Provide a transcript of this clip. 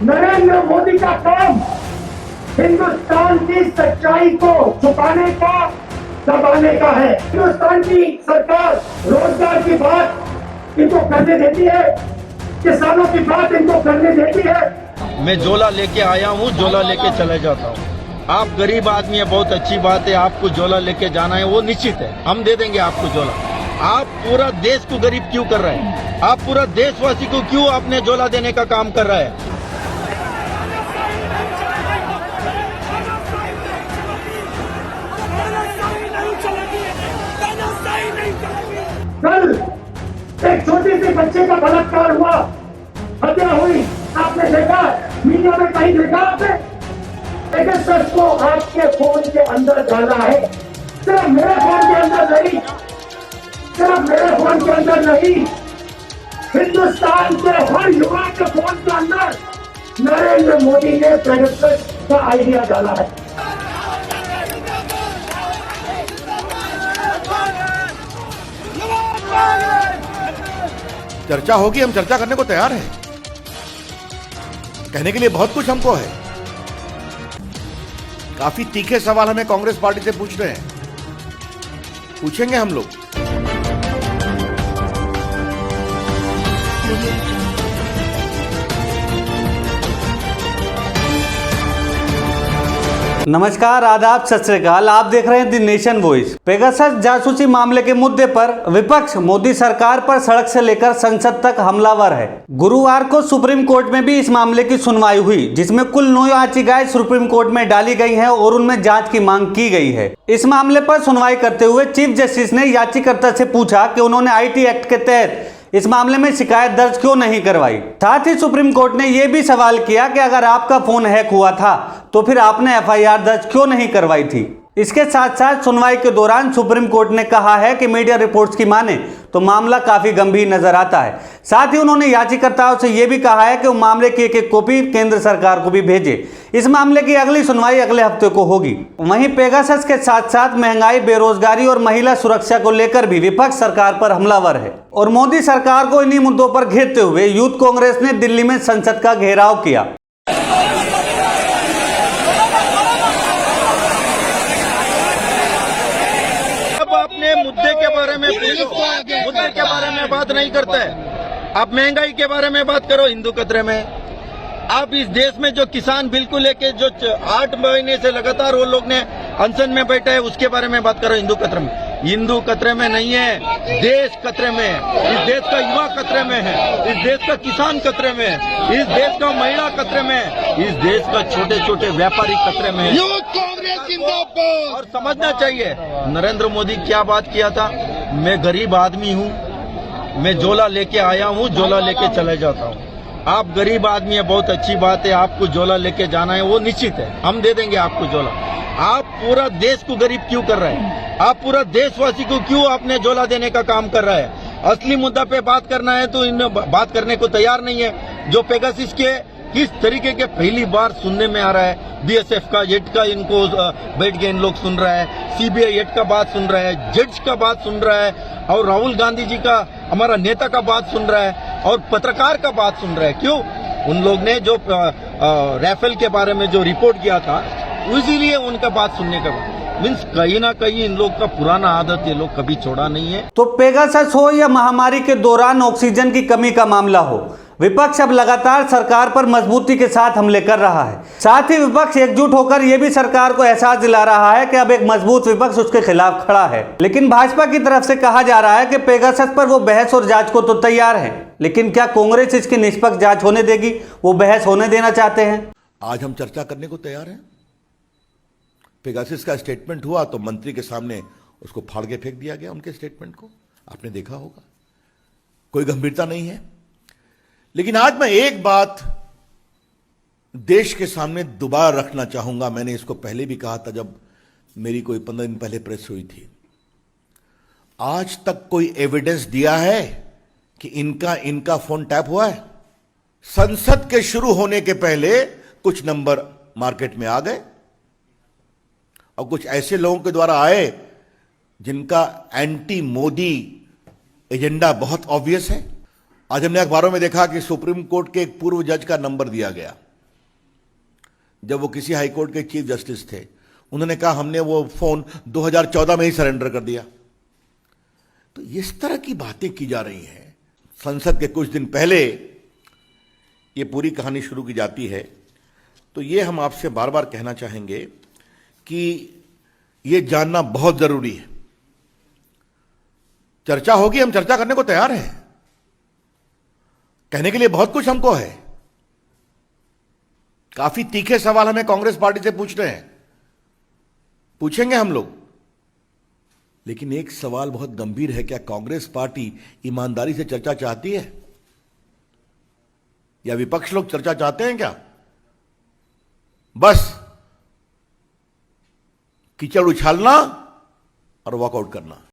नरेंद्र मोदी का काम हिंदुस्तान की सच्चाई को छुपाने का, दबाने का है। हिंदुस्तान की सरकार रोजगार की बात इनको करने देती है, किसानों की बात इनको करने देती है। मैं झोला लेके आया हूँ, झोला लेके चले जाता हूँ। आप गरीब आदमी है, बहुत अच्छी बात है, आपको झोला लेके जाना है वो निश्चित है, हम दे देंगे आपको झोला। आप पूरा देश को गरीब क्यों कर रहे हैं? आप पूरा देशवासी को क्यों आपने झोला देने का काम कर रहा है? कल एक छोटी सी बच्चे का बलात्कार हुआ, हत्या हुई, आपने देखा? मीडिया में कहीं देखा आपने? लेकिन सच को आपके फोन के अंदर डाला है, सिर्फ मेरे फोन के अंदर नहीं, सिर्फ मेरे फोन के अंदर नहीं, हिंदुस्तान के हर युवा के फोन के अंदर नरेंद्र मोदी ने पेगासस का आइडिया डाला है। चर्चा होगी, हम चर्चा करने को तैयार हैं। कहने के लिए बहुत कुछ हमको है। काफी तीखे सवाल हमें कांग्रेस पार्टी से पूछ रहे हैं, पूछेंगे हम लोग। नमस्कार, आदाब, सत श्री अकाल। आप देख रहे हैं द नेशन वॉइस। पेगासस जासूसी मामले के मुद्दे पर विपक्ष मोदी सरकार पर सड़क से लेकर संसद तक हमलावर है। गुरुवार को सुप्रीम कोर्ट में भी इस मामले की सुनवाई हुई, जिसमें कुल 9 याचिकाएं सुप्रीम कोर्ट में डाली गई हैं और उनमें जांच की मांग की गई है। इस मामले पर सुनवाई करते हुए चीफ जस्टिस ने याचिकाकर्ता से पूछा कि उन्होंने IT एक्ट के तहत इस मामले में शिकायत दर्ज क्यों नहीं करवाई। साथ ही सुप्रीम कोर्ट ने यह भी सवाल किया कि अगर आपका फोन हैक हुआ था तो फिर आपने FIR दर्ज क्यों नहीं करवाई थी। इसके साथ साथ सुनवाई के दौरान सुप्रीम कोर्ट ने कहा है कि मीडिया रिपोर्ट्स की माने तो मामला काफी गंभीर नजर आता है। साथ ही उन्होंने याचिकाकर्ताओं से यह भी कहा है कि वो मामले की एक कॉपी केंद्र सरकार को भी भेजे। इस मामले की अगली सुनवाई अगले हफ्ते को होगी। वहीं पेगासस के साथ साथ महंगाई, बेरोजगारी और महिला सुरक्षा को लेकर भी विपक्ष सरकार पर हमलावर है और मोदी सरकार को इन्हीं मुद्दों पर घेरते हुए यूथ कांग्रेस ने दिल्ली में संसद का घेराव किया। मुद्दे के बारे में मुद्दे के बारे में बात नहीं करते हैं। आप महंगाई के बारे में बात करो हिंदू कतरे में। आप इस देश में जो किसान बिल को लेके जो 8 महीने से लगातार वो लोग ने अनशन में बैठे हैं, उसके बारे में बात करो हिंदू कतरे में। हिंदू कतरे में नहीं है, देश कतरे में है। इस देश का युवा कतरे में है, इस देश का किसान कतरे में है, इस देश का महिला कतरे में है, इस देश का छोटे छोटे व्यापारी कतरे में है। यूथ कांग्रेस जिंदाबाद। और समझना चाहिए नरेंद्र मोदी क्या बात किया था, मैं गरीब आदमी हूँ, मैं झोला लेके आया हूँ, झोला लेके चले जाता हूँ। आप गरीब आदमी है, बहुत अच्छी बात है, आपको झोला लेके जाना है वो निश्चित है, हम दे देंगे आपको झोला। आप पूरा देश को गरीब क्यों कर रहे हैं? आप पूरा देशवासी को क्यों आपने झोला देने का काम कर रहा है? असली मुद्दा पे बात करना है तो इन बात करने को तैयार नहीं है। जो पेगासस के किस तरीके के पहली बार सुनने में आ रहा है, BSF का एट का इनको बैठ के इन लोग सुन रहा है, CBI एट का बात सुन रहा है, जज का बात सुन रहा है, और राहुल गांधी जी का, हमारा नेता का बात सुन रहा है, और पत्रकार का बात सुन रहा है। क्यों? उन लोग ने जो राफेल के बारे में जो रिपोर्ट किया था, इसीलिए उनका बात सुनने का मीन्स कहीं ना कहीं इन लोग का पुराना आदत ये लोग कभी छोड़ा नहीं है। तो पेगासस हो या महामारी के दौरान ऑक्सीजन की कमी का मामला हो, विपक्ष अब लगातार सरकार पर मजबूती के साथ हमले कर रहा है। साथ ही विपक्ष एकजुट होकर यह भी सरकार को एहसास दिला रहा है कि अब एक मजबूत विपक्ष उसके खिलाफ खड़ा है। लेकिन भाजपा की तरफ से कहा जा रहा है कि पेगासस पर वो बहस और जांच को तो तैयार है, लेकिन क्या कांग्रेस इसकी निष्पक्ष जांच होने देगी? वो बहस होने देना चाहते हैं। आज हम चर्चा करने को तैयार हैं। पेगासस का स्टेटमेंट हुआ तो मंत्री के सामने उसको फाड़ के फेंक दिया गया, उनके स्टेटमेंट को आपने देखा होगा, कोई गंभीरता नहीं है। लेकिन आज मैं एक बात देश के सामने दोबारा रखना चाहूंगा। मैंने इसको पहले भी कहा था जब मेरी कोई 15 दिन पहले प्रेस हुई थी। आज तक कोई एविडेंस दिया है कि इनका फोन टैप हुआ है? संसद के शुरू होने के पहले कुछ नंबर मार्केट में आ गए और कुछ ऐसे लोगों के द्वारा आए जिनका एंटी मोदी एजेंडा बहुत ऑब्वियस है। आज हमने अखबारों में देखा कि सुप्रीम कोर्ट के एक पूर्व जज का नंबर दिया गया। जब वो किसी हाईकोर्ट के चीफ जस्टिस थे, उन्होंने कहा हमने वो फोन 2014 में ही सरेंडर कर दिया। तो इस तरह की बातें की जा रही हैं। संसद के कुछ दिन पहले ये पूरी कहानी शुरू की जाती है। तो ये हम आपसे बार बार कहना चाहेंगे कि ये जानना बहुत जरूरी है। चर्चा होगी, हम चर्चा करने को तैयार हैं। कहने के लिए बहुत कुछ हमको है। काफी तीखे सवाल हमें कांग्रेस पार्टी से पूछ रहे हैं, पूछेंगे हम लोग। लेकिन एक सवाल बहुत गंभीर है, क्या कांग्रेस पार्टी ईमानदारी से चर्चा चाहती है या विपक्ष लोग चर्चा चाहते हैं? क्या बस कीचड़ उछालना और वॉकआउट करना?